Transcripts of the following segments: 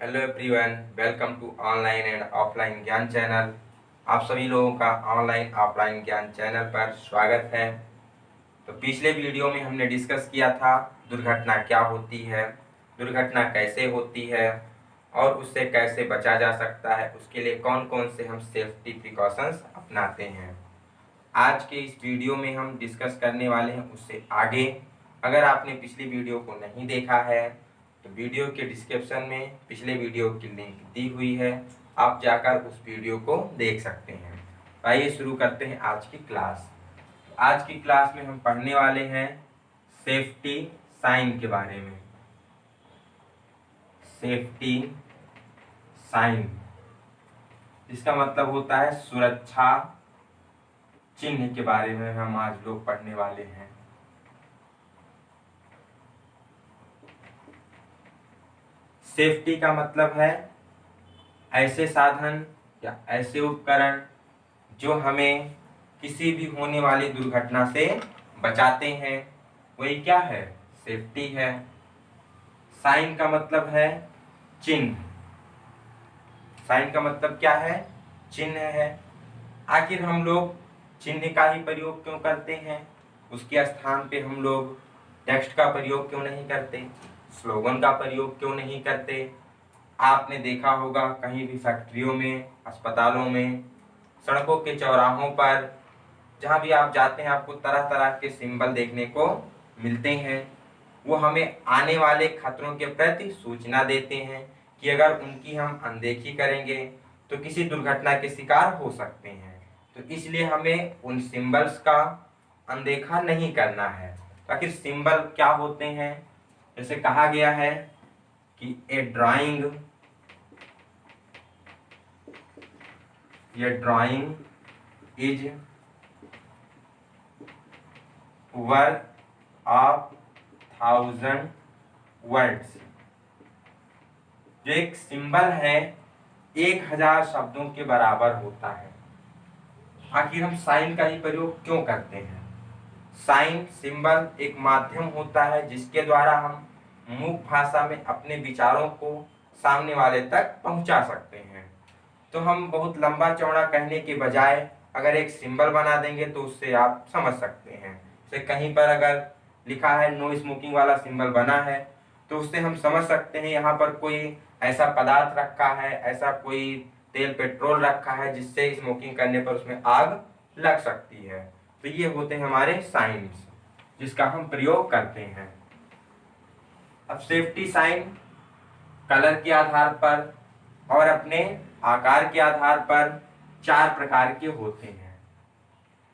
Hello everyone, welcome to online and offline Gyan channel. आप सभी लोगों का ऑनलाइन ऑफलाइन ज्ञान चैनल पर स्वागत है। तो पिछले वीडियो में हमने डिस्कस किया था दुर्घटना क्या होती है, दुर्घटना कैसे होती है और उससे कैसे बचा जा सकता है, उसके लिए कौन कौन से हम सेफ्टी प्रिकॉशंस अपनाते हैं। आज के इस वीडियो में हम डिस्कस करने वाले हैं उससे आगे। अगर आपने पिछली वीडियो को नहीं देखा है तो वीडियो के डिस्क्रिप्शन में पिछले वीडियो की लिंक दी हुई है, आप जाकर उस वीडियो को देख सकते हैं। आइए शुरू करते हैं आज की क्लास। आज की क्लास में हम पढ़ने वाले हैं सेफ्टी साइन के बारे में। सेफ्टी साइन जिसका मतलब होता है सुरक्षा चिन्ह के बारे में हम आज लोग पढ़ने वाले हैं। सेफ्टी का मतलब है ऐसे साधन या ऐसे उपकरण जो हमें किसी भी होने वाली दुर्घटना से बचाते हैं, वही क्या है, सेफ्टी है। साइन का मतलब है चिन्ह। साइन का मतलब क्या है, चिन्ह है। आखिर हम लोग चिन्ह का ही प्रयोग क्यों करते हैं, उसके स्थान पे हम लोग टेक्स्ट का प्रयोग क्यों नहीं करते, स्लोगन का प्रयोग क्यों नहीं करते। आपने देखा होगा कहीं भी फैक्ट्रियों में, अस्पतालों में, सड़कों के चौराहों पर, जहाँ भी आप जाते हैं आपको तरह तरह के सिंबल देखने को मिलते हैं। वो हमें आने वाले खतरों के प्रति सूचना देते हैं कि अगर उनकी हम अनदेखी करेंगे तो किसी दुर्घटना के शिकार हो सकते हैं। तो इसलिए हमें उन सिंबल्स का अनदेखा नहीं करना है। तो आखिर सिंबल क्या होते हैं, जैसे कहा गया है कि a drawing is worth of 1000 words. जो एक सिंबल है 1000 शब्दों के बराबर होता है। आखिर हम साइन का ही प्रयोग क्यों करते हैं। साइन सिंबल एक माध्यम होता है जिसके द्वारा हम मूक भाषा में अपने विचारों को सामने वाले तक पहुंचा सकते हैं। तो हम बहुत लंबा चौड़ा कहने के बजाय अगर एक सिंबल बना देंगे तो उससे आप समझ सकते हैं। जैसे कहीं पर अगर लिखा है नो स्मोकिंग वाला सिंबल बना है तो उससे हम समझ सकते हैं यहाँ पर कोई ऐसा पदार्थ रखा है, ऐसा कोई तेल पेट्रोल रखा है जिससे स्मोकिंग करने पर उसमें आग लग सकती है। तो ये होते हैं हमारे साइंस जिसका हम प्रयोग करते हैं। अब सेफ्टी साइन कलर के आधार पर और अपने आकार के आधार पर 4 प्रकार के होते हैं।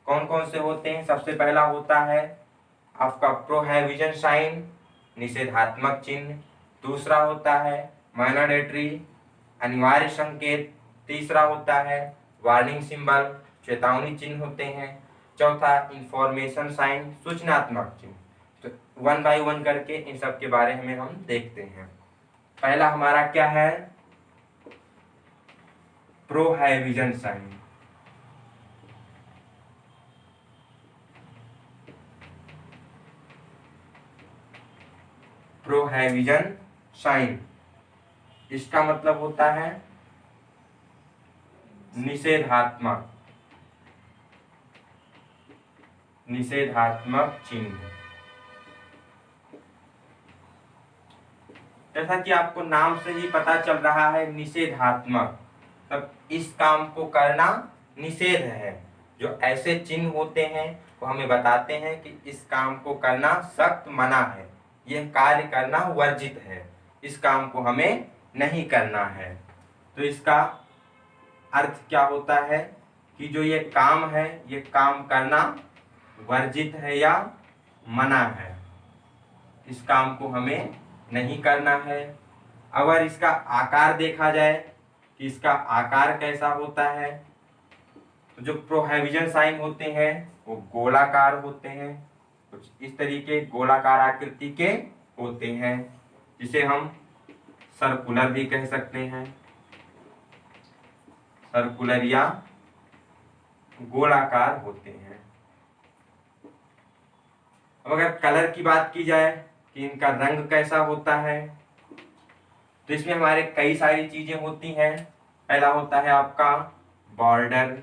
कौन कौन से होते हैं, सबसे पहला होता है आपका प्रोहिबिशन साइन, निषेधात्मक चिन्ह। दूसरा होता है मैंडेटरी, अनिवार्य संकेत। तीसरा होता है वार्निंग सिंबल, चेतावनी चिन्ह होते हैं। चौथा इंफॉर्मेशन साइन, सूचनात्मक चिन्ह। तो 1 बाय 1 करके इन सब के बारे में हम देखते हैं। पहला हमारा क्या है, प्रोहिबिशन साइन। प्रोहिबिशन साइन इसका मतलब होता है निषेधात्मक निषेधात्मक चिन्ह। जैसा कि आपको नाम से ही पता चल रहा है निषेधात्मक, तब इस काम को करना निषेध है। जो ऐसे चिन्ह होते हैं वो हमें बताते हैं कि इस काम को करना सख्त मना है, यह कार्य करना वर्जित है, इस काम को हमें नहीं करना है। तो इसका अर्थ क्या होता है कि जो ये काम है ये काम करना वर्जित है या मना है, इस काम को हमें नहीं करना है। अगर इसका आकार देखा जाए कि इसका आकार कैसा होता है, तो जो प्रोहिबिशन साइन होते हैं वो गोलाकार होते हैं, कुछ इस तरीके गोलाकार आकृति के होते हैं, जिसे हम सर्कुलर भी कह सकते हैं, सर्कुलर या गोलाकार होते हैं। अब अगर कलर की बात की जाए कि इनका रंग कैसा होता है, तो इसमें हमारे कई सारी चीजें होती हैं। पहला होता है आपका बॉर्डर।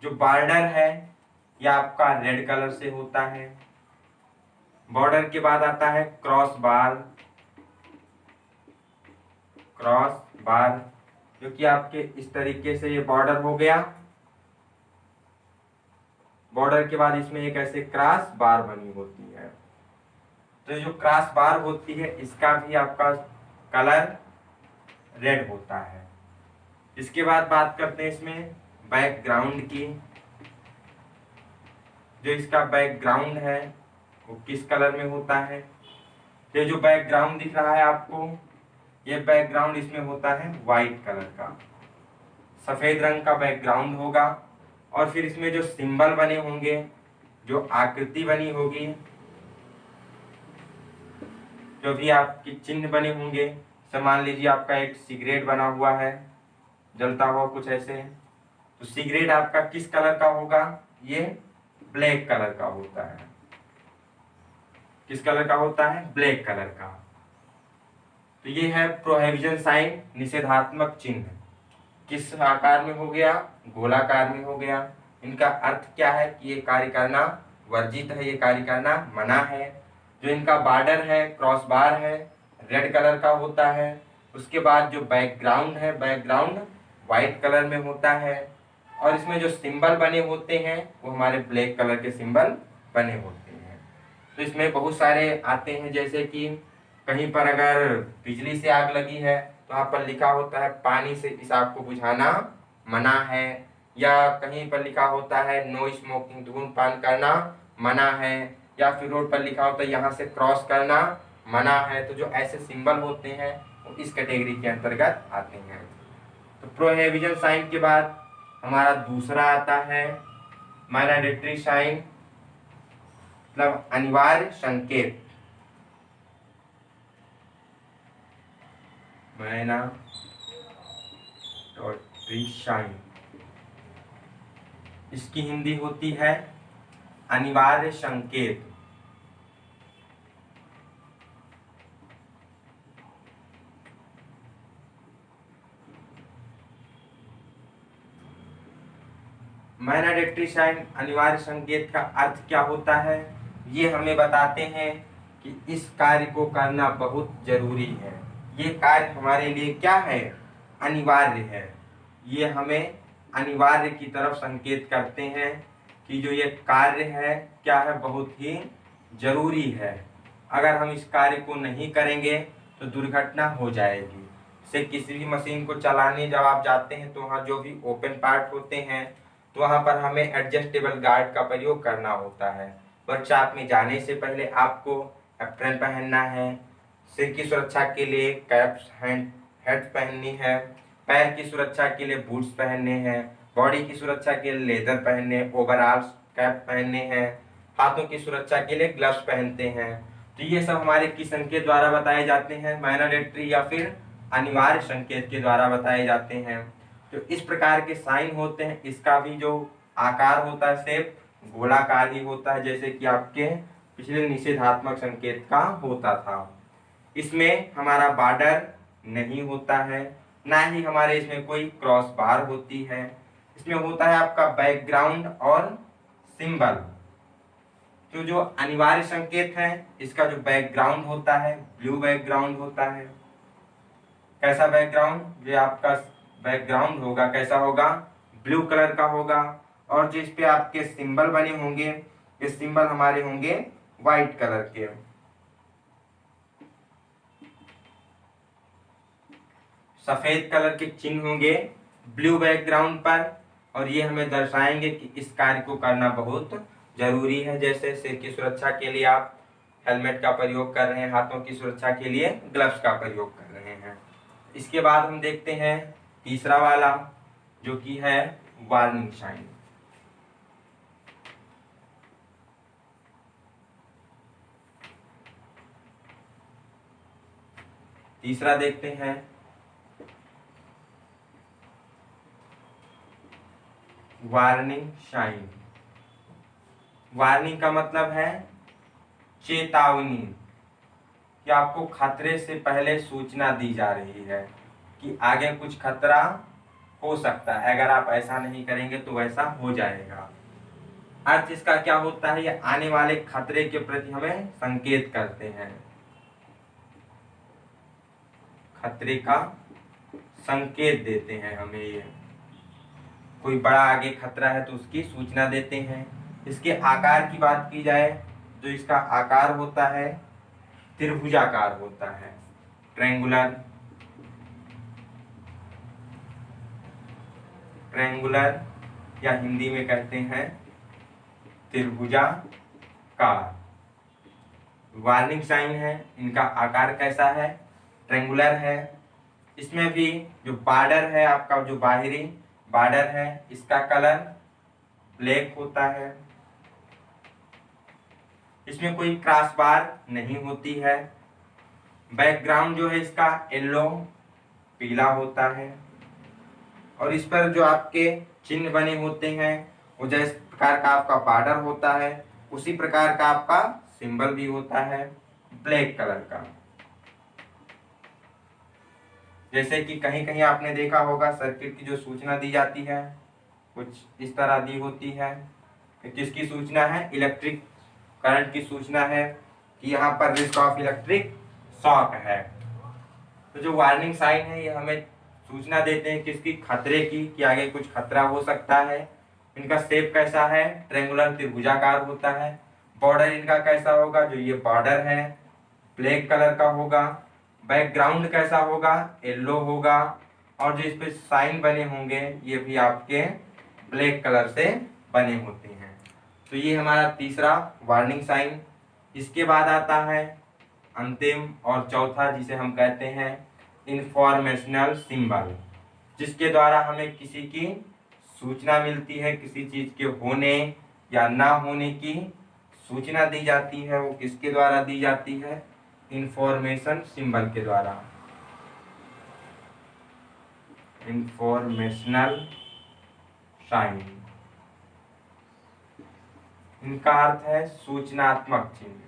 जो बॉर्डर है यह आपका रेड कलर से होता है। बॉर्डर के बाद आता है क्रॉस बार। क्रॉस बार जो कि आपके इस तरीके से ये बॉर्डर हो गया। बॉर्डर के बाद इसमें एक ऐसे क्रॉस बार बनी होती है। तो जो क्रॉस बार होती है इसका भी आपका कलर रेड होता है। इसके बाद बात करते हैं इसमें बैकग्राउंड की। जो इसका बैकग्राउंड है वो किस कलर में होता है। तो जो बैकग्राउंड दिख रहा है आपको, ये बैकग्राउंड इसमें होता है व्हाइट कलर का, सफेद रंग का बैकग्राउंड होगा। और फिर इसमें जो सिंबल बने होंगे, जो आकृति बनी होगी, जो भी आपके चिन्ह बने होंगे, मान लीजिए आपका एक सिगरेट बना हुआ है जलता हुआ कुछ ऐसे, तो सिगरेट आपका किस कलर का होगा, ये ब्लैक कलर का होता है। किस कलर का होता है, ब्लैक कलर का। तो ये है प्रोहिबिशन साइन, निषेधात्मक चिन्ह। किस आकार में हो गया, गोलाकार में हो गया। इनका अर्थ क्या है कि ये कार्य करना वर्जित है, ये कार्य करना मना है। जो इनका बॉर्डर है, क्रॉस बार है, रेड कलर का होता है। उसके बाद जो बैकग्राउंड है, बैकग्राउंड व्हाइट कलर में होता है। और इसमें जो सिंबल बने होते हैं वो हमारे ब्लैक कलर के सिंबल बने होते हैं। तो इसमें बहुत सारे आते हैं, जैसे कि कहीं पर अगर बिजली से आग लगी है तो वहाँ पर लिखा होता है पानी से इस आग को बुझाना मना है। या कहीं पर लिखा होता है नो स्मोकिंग, धूम्रपान करना मना है। या फिर रोड पर लिखा होता है यहाँ से क्रॉस करना मना है। तो जो ऐसे सिंबल होते हैं वो इस कैटेगरी के अंतर्गत आते हैं। तो प्रोहिबिशन साइन के बाद हमारा दूसरा आता है मैंडेटरी साइन, मतलब अनिवार्य संकेत। मैंडेटरी साइन, इसकी हिंदी होती है अनिवार्य संकेत। मैंडेटरी साइन, अनिवार्य संकेत का अर्थ क्या होता है, ये हमें बताते हैं कि इस कार्य को करना बहुत जरूरी है। ये कार्य हमारे लिए क्या है, अनिवार्य है। ये हमें अनिवार्य की तरफ संकेत करते हैं कि जो ये कार्य है क्या है, बहुत ही जरूरी है। अगर हम इस कार्य को नहीं करेंगे तो दुर्घटना हो जाएगी। से किसी भी मशीन को चलाने जब आप जाते हैं तो वहाँ जो भी ओपन पार्ट होते हैं तो वहाँ पर हमें एडजस्टेबल गार्ड का प्रयोग करना होता है। वर्कशॉप में जाने से पहले आपको एप्रन पहनना है, सिर की सुरक्षा के लिए कैप्स हेड पहननी है, पैर की सुरक्षा के लिए बूट्स पहनने हैं, बॉडी की सुरक्षा के लिए लेदर पहनने, ओवरऑल्स कैप पहनने हैं, हाथों की सुरक्षा के लिए ग्लव्स पहनते हैं। तो ये सब हमारे किस संकेत द्वारा बताए जाते हैं, मैंडेटरी या फिर अनिवार्य संकेत के द्वारा बताए जाते हैं। तो इस प्रकार के साइन होते हैं। इसका भी जो आकार होता है शेप गोलाकार ही होता है, जैसे कि आपके पिछले निषेधात्मक संकेत का होता था। इसमें हमारा बॉर्डर नहीं होता है, ना ही हमारे इसमें कोई क्रॉस बार होती है। इसमें होता है आपका बैकग्राउंड और सिंबल। तो जो अनिवार्य संकेत है इसका जो बैकग्राउंड होता है ब्लू बैकग्राउंड होता है। कैसा बैकग्राउंड, जो आपका बैकग्राउंड होगा कैसा होगा, ब्लू कलर का होगा। और जो इस पे आपके सिंबल बने होंगे, ये सिंबल हमारे होंगे व्हाइट कलर के। सफेद कलर के चिन्ह होंगे ब्लू बैकग्राउंड पर, और ये हमें दर्शाएंगे कि इस कार्य को करना बहुत जरूरी है। जैसे सिर की सुरक्षा के लिए आप हेलमेट का प्रयोग कर रहे हैं, हाथों की सुरक्षा के लिए ग्लव्स का प्रयोग कर रहे हैं। इसके बाद हम देखते हैं तीसरा वाला, जो कि है वार्निंग साइन। तीसरा देखते हैं वार्निंग साइन। वार्निंग का मतलब है चेतावनी। कि आपको खतरे से पहले सूचना दी जा रही है कि आगे कुछ खतरा हो सकता है, अगर आप ऐसा नहीं करेंगे तो वैसा हो जाएगा। अर्थ इसका क्या होता है, ये आने वाले खतरे के प्रति हमें संकेत करते हैं, खतरे का संकेत देते हैं हमें। ये कोई बड़ा आगे खतरा है तो उसकी सूचना देते हैं। इसके आकार की बात की जाए तो इसका आकार होता है त्रिभुजाकार होता है, ट्रायंगुलर, ट्रायंगुलर या हिंदी में कहते हैं त्रिभुजाकार। वार्निंग साइन है, इनका आकार कैसा है, ट्रायंगुलर है। इसमें भी जो बॉर्डर है आपका, जो बाहरी बॉर्डर है, इसका कलर ब्लैक होता है। इसमें कोई क्रॉस बार नहीं होती है। बैकग्राउंड जो है इसका येलो, पीला होता है। और इस पर जो आपके चिन्ह बने होते हैं वो जिस प्रकार का आपका बॉर्डर होता है उसी प्रकार का आपका सिंबल भी होता है, ब्लैक कलर का। जैसे कि कहीं कहीं आपने देखा होगा सर्किट की जो सूचना दी जाती है कुछ इस तरह दी होती है। किसकी सूचना है, इलेक्ट्रिक करंट की सूचना है कि यहाँ पर रिस्क ऑफ इलेक्ट्रिक शॉक है। तो जो वार्निंग साइन है ये हमें सूचना देते हैं किसकी, खतरे की, कि आगे कुछ खतरा हो सकता है। इनका शेप कैसा है, ट्रायंगुलर त्रिभुजाकार होता है। बॉर्डर इनका कैसा होगा, जो ये बॉर्डर है ब्लैक कलर का होगा। बैकग्राउंड कैसा होगा, येलो होगा। और जो इस पे साइन बने होंगे ये भी आपके ब्लैक कलर से बने होते हैं। तो ये हमारा तीसरा वार्निंग साइन। इसके बाद आता है अंतिम और चौथा, जिसे हम कहते हैं इंफॉर्मेशनल सिंबल, जिसके द्वारा हमें किसी की सूचना मिलती है, किसी चीज के होने या ना होने की सूचना दी जाती है। वो किसके द्वारा दी जाती है, इंफॉर्मेशन सिंबल के द्वारा, इंफॉर्मेशनल साइन। इनका अर्थ है सूचनात्मक चिन्ह।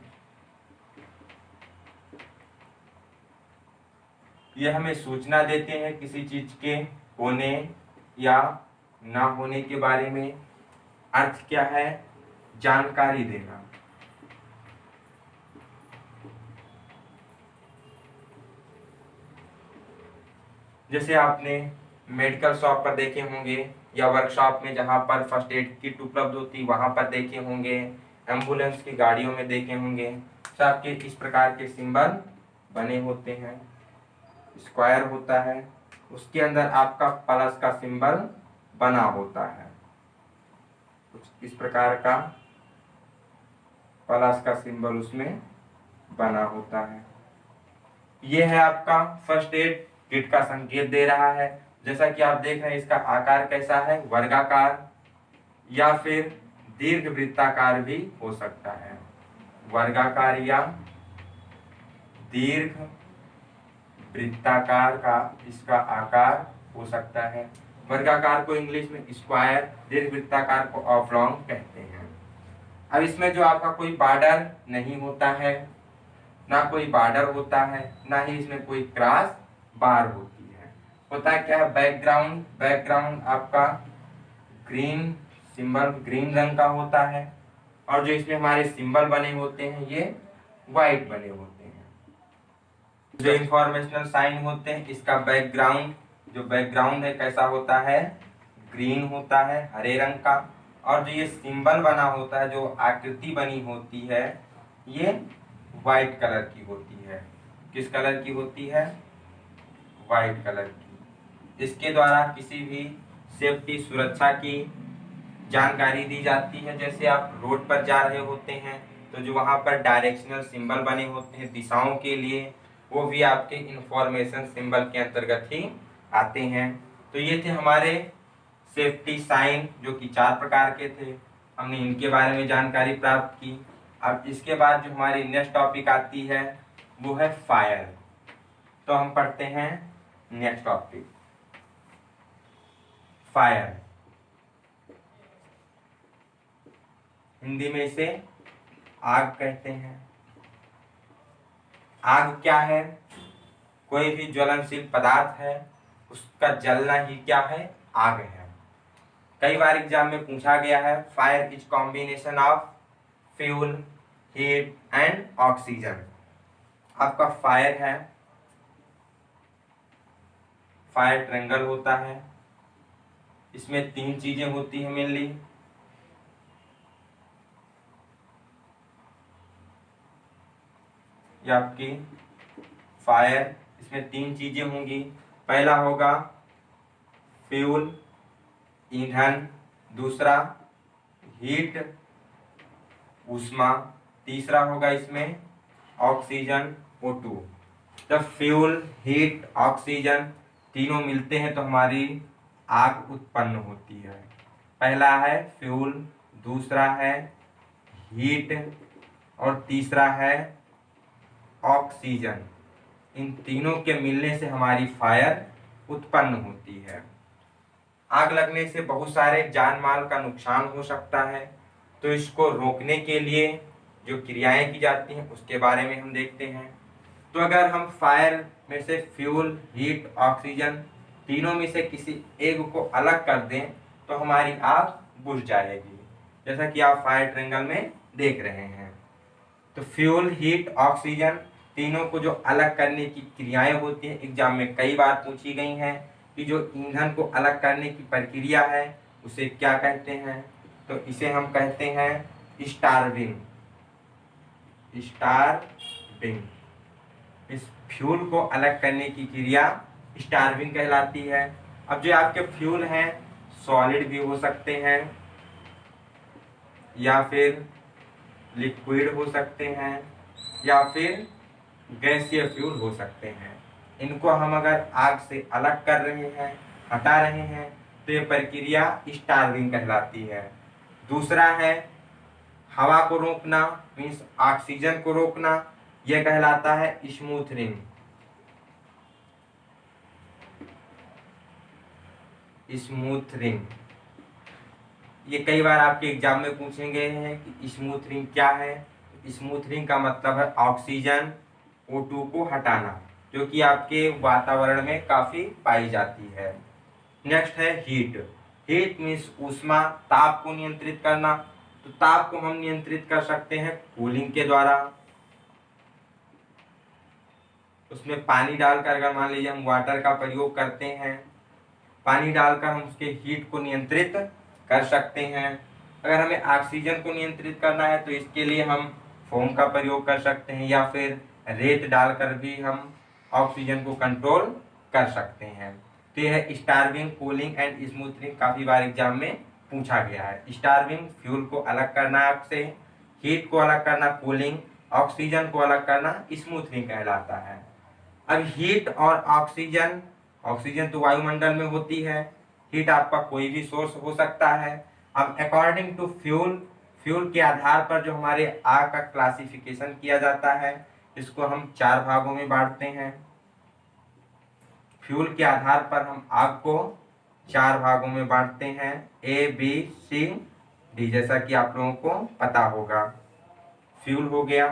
ये हमें सूचना देते हैं किसी चीज के होने या ना होने के बारे में। अर्थ क्या है, जानकारी देना। जैसे आपने मेडिकल शॉप पर देखे होंगे या वर्कशॉप में जहाँ पर फर्स्ट एड किट उपलब्ध होती वहां पर देखे होंगे, एम्बुलेंस की गाड़ियों में देखे होंगे, सबके इस प्रकार के सिंबल बने होते हैं। स्क्वायर होता है, उसके अंदर आपका प्लस का सिंबल बना होता है, कुछ इस प्रकार का प्लस का सिंबल उसमें बना होता है। यह है आपका फर्स्ट एड किट का संकेत दे रहा है। जैसा कि आप देख रहे हैं इसका आकार कैसा है, वर्गाकार या फिर दीर्घ वृत्ताकार भी हो सकता है। वर्गाकार या दीर्घ वृत्ताकार का इसका आकार हो सकता है। वर्गाकार को इंग्लिश में स्क्वायर, दीर्घ वृत्ताकार को ऑब्लॉन्ग कहते हैं। अब इसमें जो आपका कोई बॉर्डर नहीं होता है, ना कोई बॉर्डर होता है, ना ही इसमें कोई क्रॉस बार होती है। होता है क्या है, बैकग्राउंड, बैकग्राउंड आपका ग्रीन सिंबल, ग्रीन रंग का होता है। और जो इसमें हमारे सिंबल बने होते हैं ये व्हाइट बने होते हैं। जो इंफॉर्मेशनल साइन होते हैं इसका बैकग्राउंड, जो बैकग्राउंड है कैसा होता है, ग्रीन होता है, हरे रंग का। और जो ये सिंबल बना होता है, जो आकृति बनी होती है, ये व्हाइट कलर की होती है। किस कलर की होती है, व्हाइट कलर की। इसके द्वारा किसी भी सेफ्टी, सुरक्षा की जानकारी दी जाती है। जैसे आप रोड पर जा रहे होते हैं तो जो वहाँ पर डायरेक्शनल सिंबल बने होते हैं दिशाओं के लिए, वो भी आपके इंफॉर्मेशन सिंबल के अंतर्गत ही आते हैं। तो ये थे हमारे सेफ्टी साइन, जो कि 4 प्रकार के थे। हमने इनके बारे में जानकारी प्राप्त की। अब इसके बाद जो हमारी नेक्स्ट टॉपिक आती है वो है फायर। तो हम पढ़ते हैं नेक्स्ट टॉपिक, फायर। हिंदी में इसे आग कहते हैं। आग क्या है? कोई भी ज्वलनशील पदार्थ है, उसका जलना ही क्या है? आग है। कई बार एग्जाम में पूछा गया है, fire is combination of fuel, heat and oxygen. आपका फायर है, फायर ट्रायंगल होता है, इसमें 3 चीजें होती हैं मेनली। ये आपकी फायर, इसमें 3 चीजें होंगी। पहला होगा फ्यूल, ईंधन, दूसरा हीट, ऊष्मा, तीसरा होगा इसमें ऑक्सीजन, O2। जब फ्यूल, हीट, ऑक्सीजन तीनों मिलते हैं तो हमारी आग उत्पन्न होती है। पहला है फ्यूल, दूसरा है हीट और तीसरा है ऑक्सीजन। इन तीनों के मिलने से हमारी फायर उत्पन्न होती है। आग लगने से बहुत सारे जान माल का नुकसान हो सकता है, तो इसको रोकने के लिए जो क्रियाएं की जाती हैं उसके बारे में हम देखते हैं। तो अगर हम फायर में से फ्यूल, हीट, ऑक्सीजन तीनों में से किसी एक को अलग कर दें तो हमारी आग बुझ जाएगी, जैसा कि आप फायर ट्रायंगल में देख रहे हैं। तो फ्यूल, हीट, ऑक्सीजन तीनों को जो अलग करने की क्रियाएं होती हैं, एग्जाम में कई बार पूछी गई हैं कि जो ईंधन को अलग करने की प्रक्रिया है उसे क्या कहते हैं? तो इसे हम कहते हैं स्टार्विंग। स्टार्विंग, इस फ्यूल को अलग करने की क्रिया स्टार्विंग कहलाती है। अब जो आपके फ्यूल हैं सॉलिड भी हो सकते हैं या फिर लिक्विड हो सकते हैं या फिर गैसीय फ्यूल हो सकते हैं। इनको हम अगर आग से अलग कर रहे हैं, हटा रहे हैं, तो ये प्रक्रिया स्टार्विंग कहलाती है। दूसरा है हवा को रोकना, मीन्स ऑक्सीजन को रोकना, यह कहलाता है स्मूथनिंग। स्मूथनिंग, ये कई बार आपके एग्जाम में पूछे गए हैं कि स्मूथनिंग क्या है। स्मूथनिंग का मतलब है ऑक्सीजन O2 को हटाना, जो कि आपके वातावरण में काफी पाई जाती है। नेक्स्ट है हीट। हीट मीन्स ऊष्मा, ताप को नियंत्रित करना। तो ताप को हम नियंत्रित कर सकते हैं कूलिंग के द्वारा। उसमें पानी डालकर, अगर मान लीजिए हम वाटर का प्रयोग करते हैं, पानी डालकर हम उसके हीट को नियंत्रित कर सकते हैं। अगर हमें ऑक्सीजन को नियंत्रित करना है तो इसके लिए हम फोम का प्रयोग कर सकते हैं या फिर रेत डालकर भी हम ऑक्सीजन को कंट्रोल कर सकते हैं। तो यह है स्टार्विंग, कूलिंग एंड स्मूथनिंग, काफी बार एग्जाम में पूछा गया है। स्टार्विंग फ्यूल को अलग करना आग से, हीट को अलग करना कूलिंग, ऑक्सीजन को अलग करना स्मूथनिंग कहलाता है। अब हीट और ऑक्सीजन, ऑक्सीजन तो वायुमंडल में होती है, हीट आपका कोई भी सोर्स हो सकता है। अब अकॉर्डिंग टू फ्यूल, फ्यूल के आधार पर जो हमारे आग का क्लासिफिकेशन किया जाता है, इसको हम 4 भागों में बांटते हैं। फ्यूल के आधार पर हम आग को 4 भागों में बांटते हैं, ABCD, जैसा कि आप लोगों को पता होगा। फ्यूल हो गया,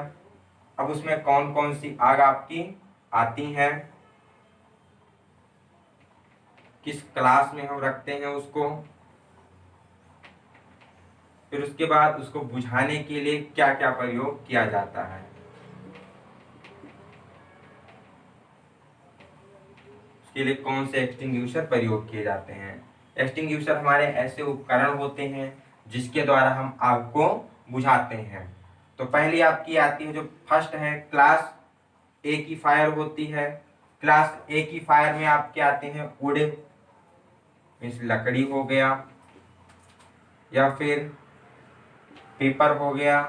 अब उसमें कौन कौन सी आग आपकी आती हैं, किस क्लास में हम रखते हैं उसको, फिर उसके बाद उसको बुझाने के लिए क्या क्या प्रयोग किया जाता है। उसके लिए कौन से एक्सटिंग्विशर प्रयोग किए जाते हैं। एक्सटिंग्विशर हमारे ऐसे उपकरण होते हैं जिसके द्वारा हम आग को बुझाते हैं। तो पहली आपकी आती है, जो फर्स्ट है क्लास ए की फायर होती है। क्लास ए की फायर में आपके आते हैं वुड, मीन्स लकड़ी हो गया, या फिर पेपर हो गया,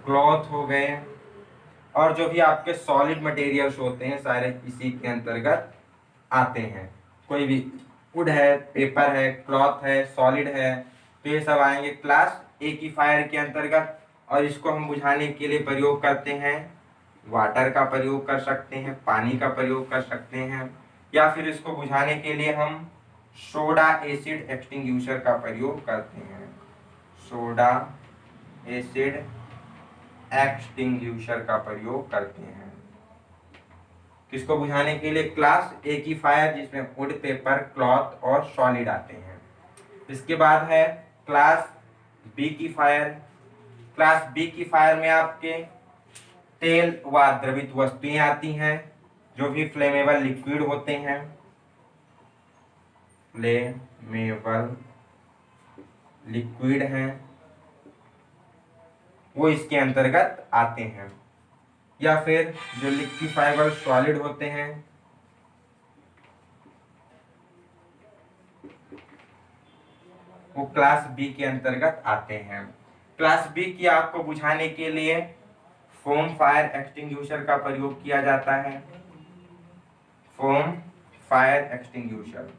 क्लॉथ हो गए, और जो भी आपके सॉलिड मटेरियल्स होते हैं सारे इसी के अंतर्गत आते हैं। कोई भी वुड है, पेपर है, क्लॉथ है, सॉलिड है, तो ये सब आएंगे क्लास ए की फायर के अंतर्गत। और इसको हम बुझाने के लिए प्रयोग करते हैं, वाटर का प्रयोग कर सकते हैं, पानी का प्रयोग कर सकते हैं, या फिर इसको बुझाने के लिए हम सोडा एसिड एक्सटिंग्विशर का प्रयोग करते हैं। सोडा एसिड एक्सटिंग्विशर का प्रयोग करते हैं। किसको बुझाने के लिए? क्लास ए की फायर जिसमें वुड, पेपर, क्लॉथ और सॉलिड आते हैं। इसके बाद है क्लास बी की फायर। क्लास बी की फायर में आपके तेल व द्रवित वस्तुएं आती हैं, जो भी फ्लेमेबल लिक्विड होते हैं, फ्लेमेबल लिक्विड हैं, वो इसके अंतर्गत आते हैं। या फिर जो लिक्विफाइबल सॉलिड होते हैं, वो क्लास बी के अंतर्गत आते हैं। क्लास बी की आग को बुझाने के लिए फोम फायर एक्सटिंग्विशर का प्रयोग किया जाता है। Foam fire extinguisher.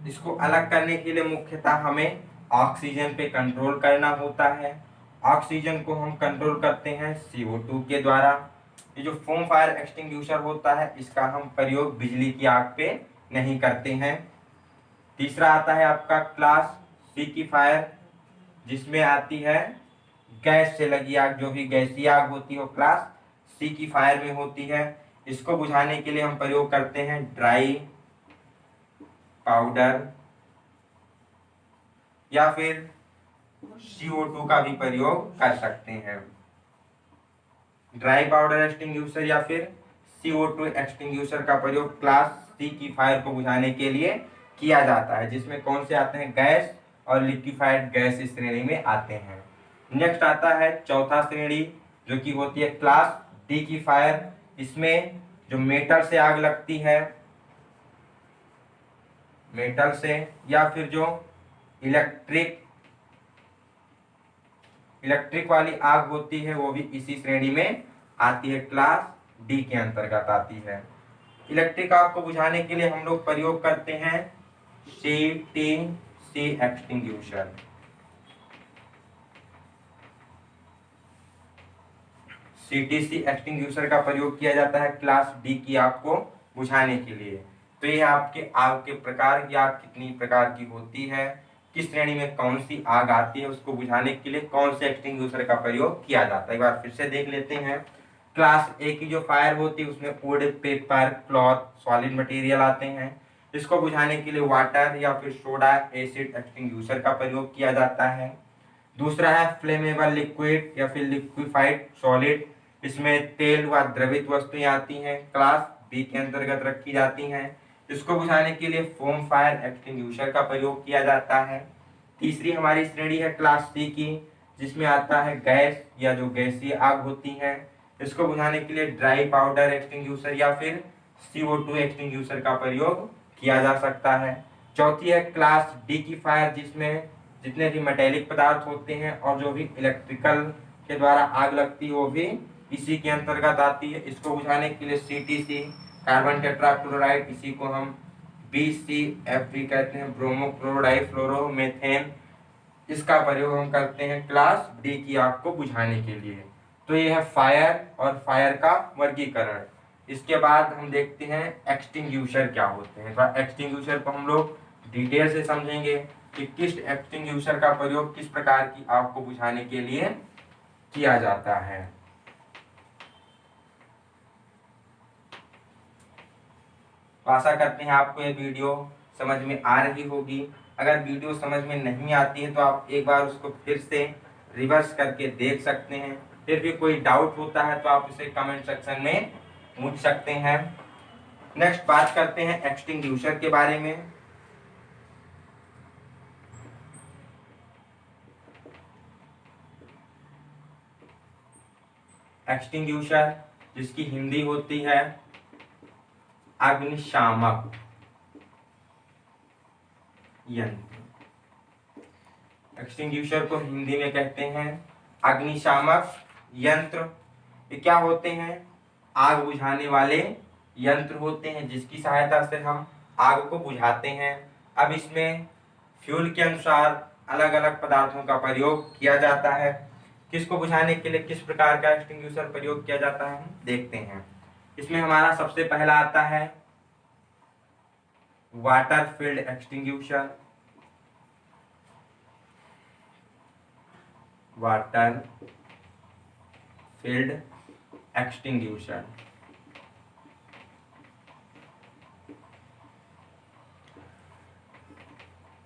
इसको अलग करने के लिए मुख्यतः हमें ऑक्सीजन पे कंट्रोल करना होता है। ऑक्सीजन को हम कंट्रोल करते हैं CO2 के द्वारा। ये जो फोम फायर एक्सटिंग्विशर होता है, इसका हम प्रयोग बिजली की आग पे नहीं करते हैं। तीसरा आता है आपका क्लास सी की फायर, जिसमें आती है गैस से लगी आग, जो भी गैसीय आग होती है वो क्लास सी की फायर में होती है। इसको बुझाने के लिए हम प्रयोग करते हैं ड्राई पाउडर या फिर CO2 का भी प्रयोग कर सकते हैं। ड्राई पाउडर एक्सटिंग्विशर या फिर CO2 एक्सटिंग्विशर का प्रयोग क्लास सी की फायर को बुझाने के लिए किया जाता है, जिसमें कौन से आते हैं? गैस और लिक्विफाइड गैस इस श्रेणी में आते हैं। नेक्स्ट आता है चौथा श्रेणी, जो कि होती है क्लास डी की फायर। इसमें जो मेटल से आग लगती है, मेटल से, या फिर जो इलेक्ट्रिक वाली आग होती है, वो भी इसी श्रेणी में आती है, क्लास डी के अंतर्गत आती है। इलेक्ट्रिक आग को बुझाने के लिए हम लोग प्रयोग करते हैं CTC एक्सटिंग्विशर। CTC एक्सटिंग्विशर का प्रयोग किया जाता है क्लास डी की आग को बुझाने के लिए। तो ये आपके आग के प्रकार की, आग कितनी प्रकार की होती है, किस श्रेणी में कौन सी आग आती है, उसको बुझाने के लिए कौन से एक्सटिंग्विशर का प्रयोग किया जाता है, एक बार फिर से देख लेते हैं। क्लास ए की जो फायर होती है उसमें would, paper, cloth, solid material आते हैं। इसको बुझाने के लिए वाटर या फिर सोडा एसिड एक्सटिंग्विशर का प्रयोग किया जाता है। दूसरा है फ्लेमेबल लिक्विड या फिर लिक्विफाइड सॉलिड। इसमें तेल व द्रवित वस्तुएं आती हैं, क्लास बी के अंतर्गत रखी जाती हैं। इसको बुझाने के लिए फोम फायर एक्सटिंग्विशर का प्रयोग किया जाता है। तीसरी हमारी श्रेणी है क्लास सी की, जिसमें आता है गैस या जो गैसीय आग होती है। इसको बुझाने के लिए ड्राई पाउडर एक्सटिंग्विशर या फिर CO2 एक्सटिंग्विशर का प्रयोग किया जा सकता है। चौथी है क्लास डी की फायर, जिसमें जितने भी मेटेलिक पदार्थ होते हैं और जो भी इलेक्ट्रिकल के द्वारा आग लगती है, वो भी इसी के अंतर्गत आती है। इसको बुझाने के लिए CTC कार्बन टेट्राक्लोराइड, इसी को हम BCF भी कहते हैं, ब्रोमो क्लोरोडाइफ्लोरोमेथेन, इसका प्रयोग हम करते हैं क्लास डी की आग को बुझाने के लिए। तो ये है फायर और फायर का वर्गीकरण। इसके बाद हम देखते हैं एक्सटिंग्विशर क्या होते हैं। तो एक्सटिंग्विशर को हम लोग डिटेल से समझेंगे कि किस एक्सटिंग्विशर का प्रयोग किस प्रकार की आग को बुझाने के लिए किया जाता है। आशा करते हैं आपको ये वीडियो समझ में आ रही होगी। अगर वीडियो समझ में नहीं आती है तो आप एक बार उसको फिर से रिवर्स करके देख सकते हैं। फिर भी कोई डाउट होता है तो आप इसे कमेंट सेक्शन में पूछ सकते हैं। नेक्स्ट बात करते हैं एक्सटिंग्विशर के बारे में। एक्सटिंग्विशर जिसकी हिंदी होती है अग्निशामक यंत्र। एक्सटिंग्विशर को हिंदी में कहते हैं अग्निशामक यंत्र। ये क्या होते हैं? आग बुझाने वाले यंत्र होते हैं, जिसकी सहायता से हम आग को बुझाते हैं। अब इसमें फ्यूल के अनुसार अलग अलग पदार्थों का प्रयोग किया जाता है। किसको बुझाने के लिए किस प्रकार का एक्सटिंग्विशर प्रयोग किया जाता है, हम देखते हैं। इसमें हमारा सबसे पहला आता है water field extinguisher, water field extinguisher.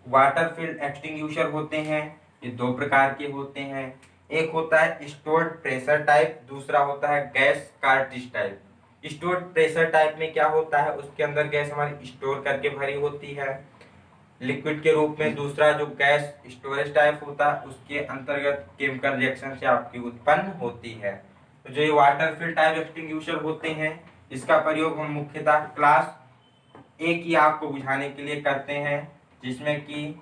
Water field extinguisher होते हैं, ये दो प्रकार के होते हैं। एक होता है स्टोर्ड प्रेशर टाइप, दूसरा होता है gas cartridge type. Stored pressure type में क्या होता है, उसके अंदर गैस हमारी स्टोर करके भरी होती है लिक्विड के रूप में। दूसरा जो गैस स्टोरेज टाइप होता है, उसके अंतर्गत केमिकल रिएक्शन से आपकी उत्पन्न होती है। तो जो ये वाटर फील्ड टाइप एक्सटिंग्यूशर होते हैं, इसका प्रयोग हम मुख्यतः क्लास ए की आग को बुझाने के लिए करते हैं, जिसमें कि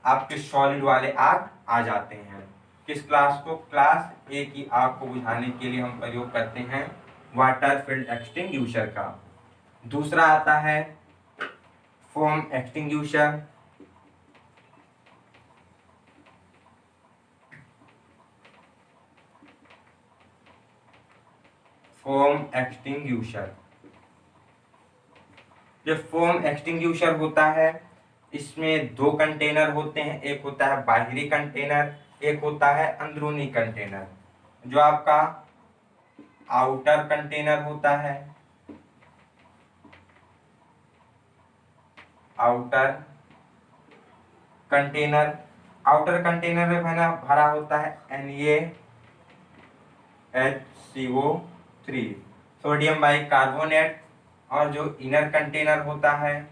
आपके सॉलिड वाले आग आ जाते हैं। किस क्लास को? क्लास ए की आग को बुझाने के लिए हम प्रयोग करते हैं वाटर फील्ड एक्सटिंग्यूशर का। दूसरा आता है फोम एक्सटिंग्यूशर। फोम एक्सटिंग्यूशर, जो फोम एक्सटिंग्यूशर होता है, इसमें दो कंटेनर होते हैं, एक होता है बाहरी कंटेनर, एक होता है अंदरूनी कंटेनर। जो आपका आउटर कंटेनर होता है, आउटर कंटेनर, आउटर कंटेनर में भरा होता है NaHCO3 सोडियम बाइकार्बोनेट। और जो इनर कंटेनर होता है,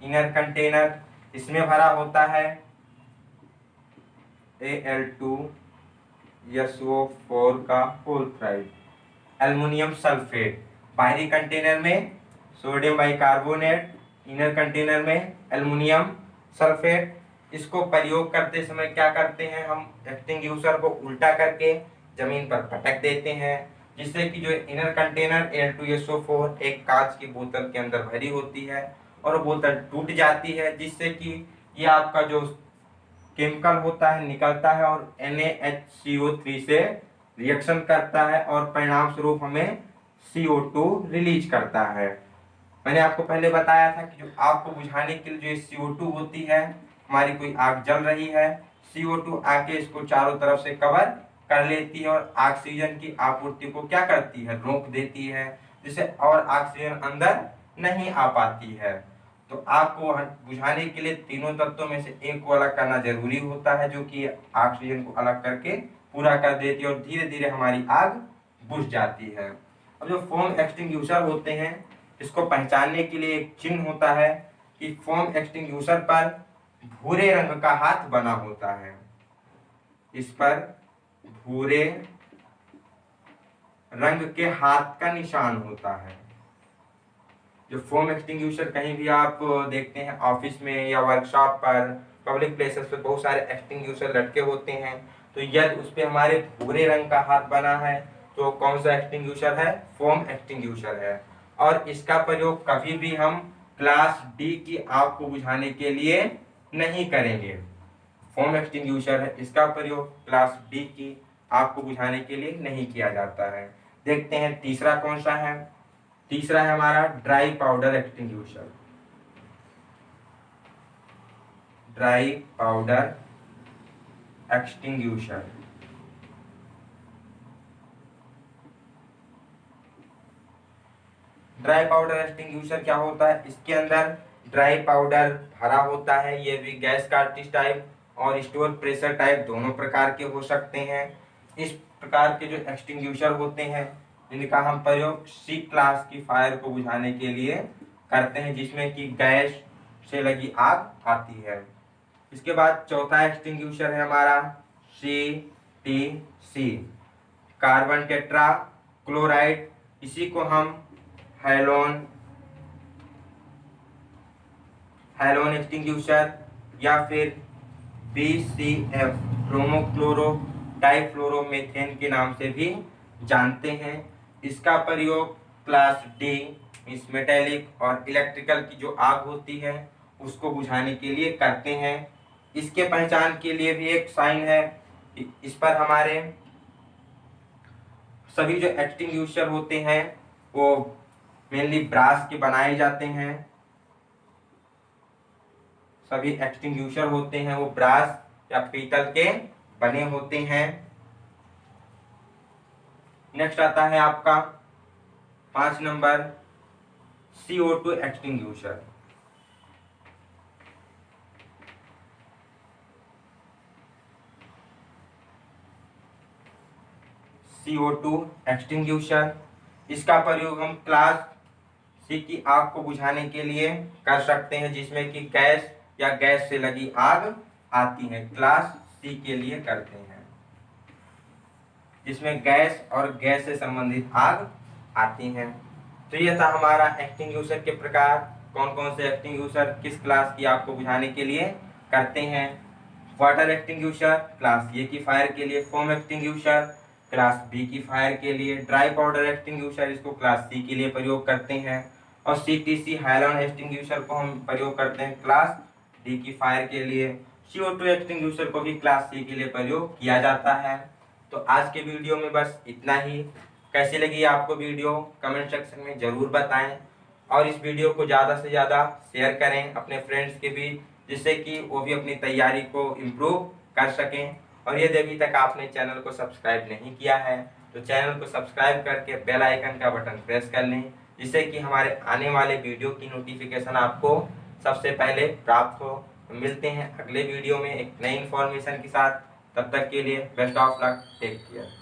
इनर कंटेनर, इसमें भरा होता है Al2SO4 का होल फ्राइड एल्युमिनियम सल्फेट। बाहरी कंटेनर में सोडियम बाइकार्बोनेट, इनर कंटेनर में एल्युमिनियम सल्फेट। इसको प्रयोग करते समय क्या करते हैं, हम एक्सटिंग्यूशर को उल्टा करके जमीन पर पटक देते हैं, जिससे कि जो इनर कंटेनर Al2SO4 एक कांच की बोतल के अंदर भरी होती है और बोतल टूट जाती है, जिससे कि ये आपका जो केमिकल होता है निकलता है और NaHCO3 से रिएक्शन करता है और परिणाम स्वरूप हमें CO2 रिलीज करता है। मैंने आपको पहले बताया था कि जो आग को बुझाने के लिए जो CO2 होती है, हमारी कोई आग जल रही है, CO2 आके इसको चारों तरफ से कवर कर लेती है और ऑक्सीजन की आपूर्ति को क्या करती है, रोक देती है, जिससे और ऑक्सीजन अंदर नहीं आ पाती है। तो आग को बुझाने के लिए तीनों तत्वों में से एक को अलग करना जरूरी होता है, जो कि ऑक्सीजन को अलग करके पूरा कर देती है और धीरे धीरे हमारी आग बुझ जाती है। अब जो फोम एक्सटिंग्यूशर होते हैं, इसको पहचानने के लिए एक चिन्ह होता है कि फोम एक्सटिंग्यूशर पर भूरे रंग का हाथ बना होता है। इस पर भूरे रंग के हाथ का निशान होता है। जो फोम एक्सटिंग्यूशर कहीं भी आप देखते हैं ऑफिस में या वर्कशॉप पर, पब्लिक प्लेसेस पे बहुत सारे एक्सटिंग्यूशर लटके होते हैं, तो यदि उस पे हमारे भूरे रंग का हाथ बना है तो कौन सा एक्सटिंग्यूशर है? फोम एक्सटिंग्यूशर है। और इसका प्रयोग कभी भी हम क्लास डी की आग को बुझाने के लिए नहीं करेंगे। फोम एक्सटिंग्यूशर है, इसका प्रयोग क्लास डी की आग को बुझाने के लिए नहीं किया जाता है। देखते हैं तीसरा कौन सा है। तीसरा है हमारा dry powder extinguisher. Dry powder extinguisher, dry powder extinguisher क्या होता है? इसके अंदर ड्राई पाउडर भरा होता है, ये भी गैस कार्ट्रिज टाइप और स्टोर प्रेशर टाइप दोनों प्रकार के हो सकते हैं। इस प्रकार के जो एक्सटिंग्यूशर होते हैं, इनका हम प्रयोग सी क्लास की फायर को बुझाने के लिए करते हैं, जिसमें कि गैस से लगी आग आती है। इसके बाद चौथा एक्सटिंग्यूशर है हमारा CTC, कार्बन टेट्रा क्लोराइड। इसी को हम हैलोन एक्सटिंग्यूशर या फिर BCF ब्रोमोक्लोरो डाइफ्लोरोमेथेन के नाम से भी जानते हैं। इसका प्रयोग क्लास डी इस मेटेलिक और इलेक्ट्रिकल की जो आग होती है उसको बुझाने के लिए करते हैं। इसके पहचान के लिए भी एक साइन है, इस पर हमारे सभी जो एक्सटिंग्यूशर होते हैं वो मेनली ब्रास के बनाए जाते हैं। सभी एक्सटिंग्विशर होते हैं वो ब्रास या पीतल के बने होते हैं। नेक्स्ट आता है आपका 5 number CO2 extinguisher. CO2 extinguisher, इसका प्रयोग हम क्लास सी की आग को बुझाने के लिए कर सकते हैं, जिसमें कि गैस या गैस से लगी आग आती है। क्लास सी के लिए करते हैं जिसमें गैस और गैस से संबंधित आग आती है। तो यह था हमारा एक्सटिंग्विशर के प्रकार, कौन कौन से एक्सटिंग्विशर किस क्लास की आग को बुझाने के लिए करते हैं। वाटर एक्सटिंग्विशर क्लास ए की फायर के लिए, फोम एक्सटिंग्विशर क्लास बी की फायर के लिए, ड्राई पाउडर एक्सटिंग्विशर इसको क्लास सी के लिए प्रयोग करते हैं, और CTC हाइलोन एक्सटिंग्विशर को हम प्रयोग करते हैं क्लास डी की फायर के लिए। CO2 एक्सटिंग्विशर को भी क्लास सी के लिए प्रयोग किया जाता है। तो आज के वीडियो में बस इतना ही। कैसी लगी आपको वीडियो कमेंट सेक्शन में ज़रूर बताएं, और इस वीडियो को ज़्यादा से ज़्यादा शेयर करें अपने फ्रेंड्स के बीच, जिससे कि वो भी अपनी तैयारी को इम्प्रूव कर सकें। और यदि अभी तक आपने चैनल को सब्सक्राइब नहीं किया है तो चैनल को सब्सक्राइब करके बेल आइकन का बटन प्रेस कर लें, जिससे कि हमारे आने वाले वीडियो की नोटिफिकेशन आपको सबसे पहले प्राप्त हो। तो मिलते हैं अगले वीडियो में एक नई इन्फॉर्मेशन के साथ। तब तक के लिए best of luck, take care.